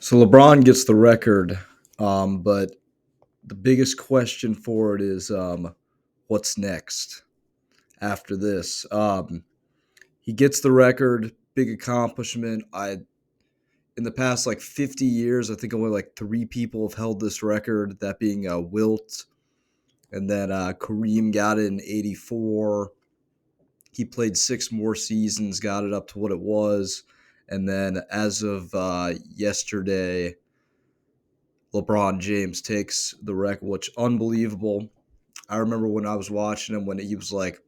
So LeBron gets the record, but the biggest question for it is what's next after this. He gets the record, big accomplishment. I In the past like 50 years, I think only like three people have held this record. That being Wilt, and then Kareem got it in '84. He played six more seasons, got it up to what it was, and then as of yesterday, LeBron James takes the record, which unbelievable. I remember when I was watching him when he was like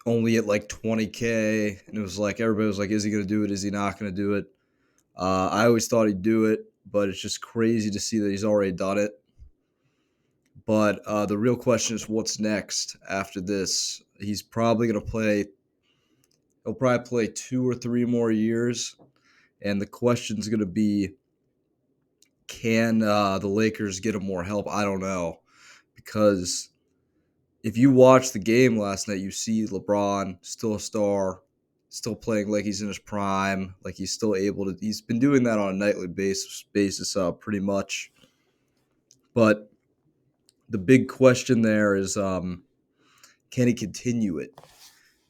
only at like 20K, and it was like everybody was like, "Is he going to do it? Is he not going to do it?" I always thought he'd do it, but it's just crazy to see that he's already done it. But the real question is, what's next after this? He's probably going to play. He'll probably play 2 or 3 more years, and the question's going to be, can the Lakers get him more help? I don't know, because if you watch the game last night, you see LeBron still a star, still playing like he's in his prime, like he's still able to. He's been doing that on a nightly basis, pretty much. But the big question there is, can he continue it?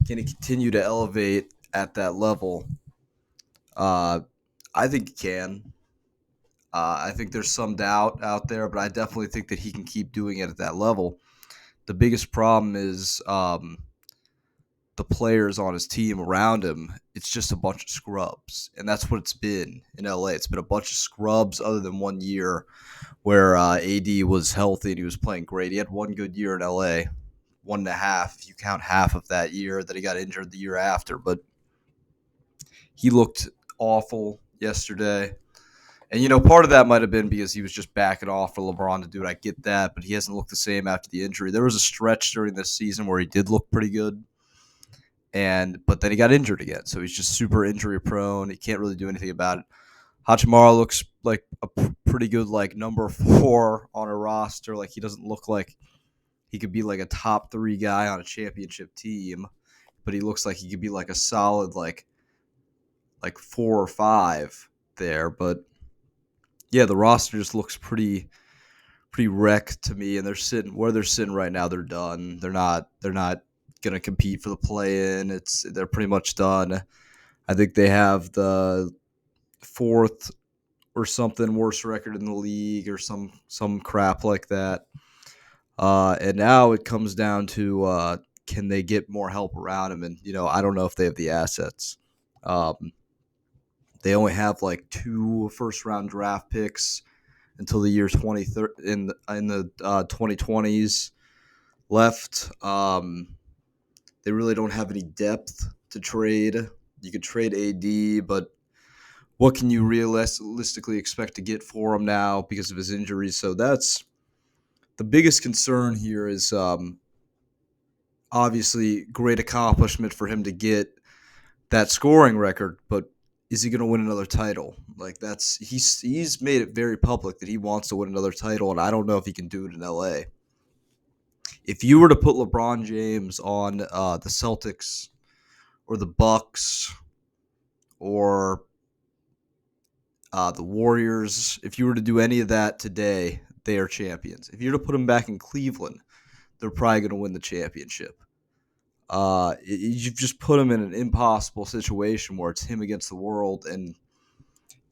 Can he continue to elevate at that level? Uh, I think he can. I think there's some doubt out there, but I definitely think that he can keep doing it at that level. The biggest problem is the players on his team around him. It's just a bunch of scrubs, and that's what it's been in LA. It's been a bunch of scrubs, other than 1 year where AD was healthy and he was playing great. He had one good year in LA, 1.5 if you count half of that year that he got injured the year after. But he looked awful yesterday. And, part of that might have been because he was just backing off for LeBron to do it. I get that, but he hasn't looked the same after the injury. There was a stretch during this season where he did look pretty good, but then he got injured again. So he's just super injury prone. He can't really do anything about it. Hachimura looks like a pretty good like number 4 on a roster. Like, he doesn't look like he could be like a top 3 guy on a championship team, but he looks like he could be like a solid like 4 or 5 there. But yeah, the roster just looks pretty wrecked to me, and they're sitting right now. They're done. They're not gonna compete for the play-in. They're pretty much done. I think they have the 4th or something worst record in the league, or some crap like that. And now it comes down to can they get more help around him? And I don't know if they have the assets. They only have like 2 first-round draft picks until the year 2030 in the 2020s left. They really don't have any depth to trade. You could trade AD, but what can you realistically expect to get for him now because of his injuries? So that's the biggest concern here. Is obviously great accomplishment for him to get that scoring record, but is he going to win another title? Like, he's made it very public that he wants to win another title, and I don't know if he can do it in LA. If you were to put LeBron James on the Celtics or the Bucks or the Warriors, if you were to do any of that today, they are champions. If you were to put him back in Cleveland, they're probably going to win the championship. You've just put him in an impossible situation where it's him against the world. And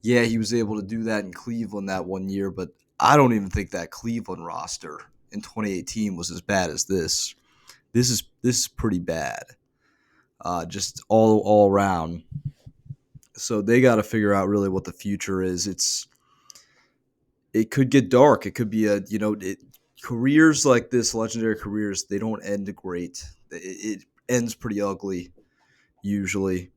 yeah, he was able to do that in Cleveland that 1 year, but I don't even think that Cleveland roster in 2018 was as bad as this. This is pretty bad, just all around. So they got to figure out really what the future is. It could get dark. It could be careers like this, legendary careers, they don't end great. It ends pretty ugly usually.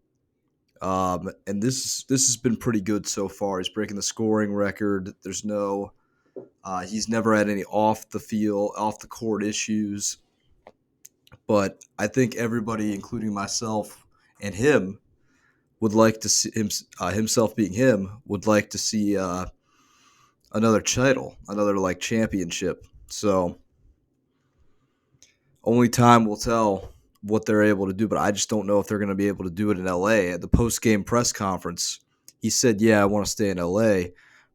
And this has been pretty good so far. He's breaking the scoring record. He's never had any off the court issues. But I think everybody, including myself and him, would like to see himself being him, would like to see another title, another like championship. So only time will tell what they're able to do, but I just don't know if they're going to be able to do it in LA. At the post-game press conference, he said, "Yeah, I want to stay in LA,"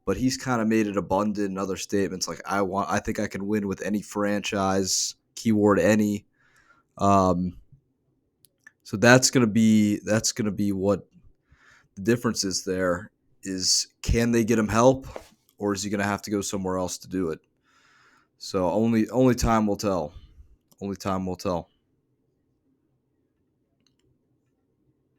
but he's kind of made it abundant in other statements like I think I can win with any franchise, keyword any. Um, so that's gonna be what the difference is there is can they get him help or is he gonna have to go somewhere else to do it? So only time will tell. Only time will tell.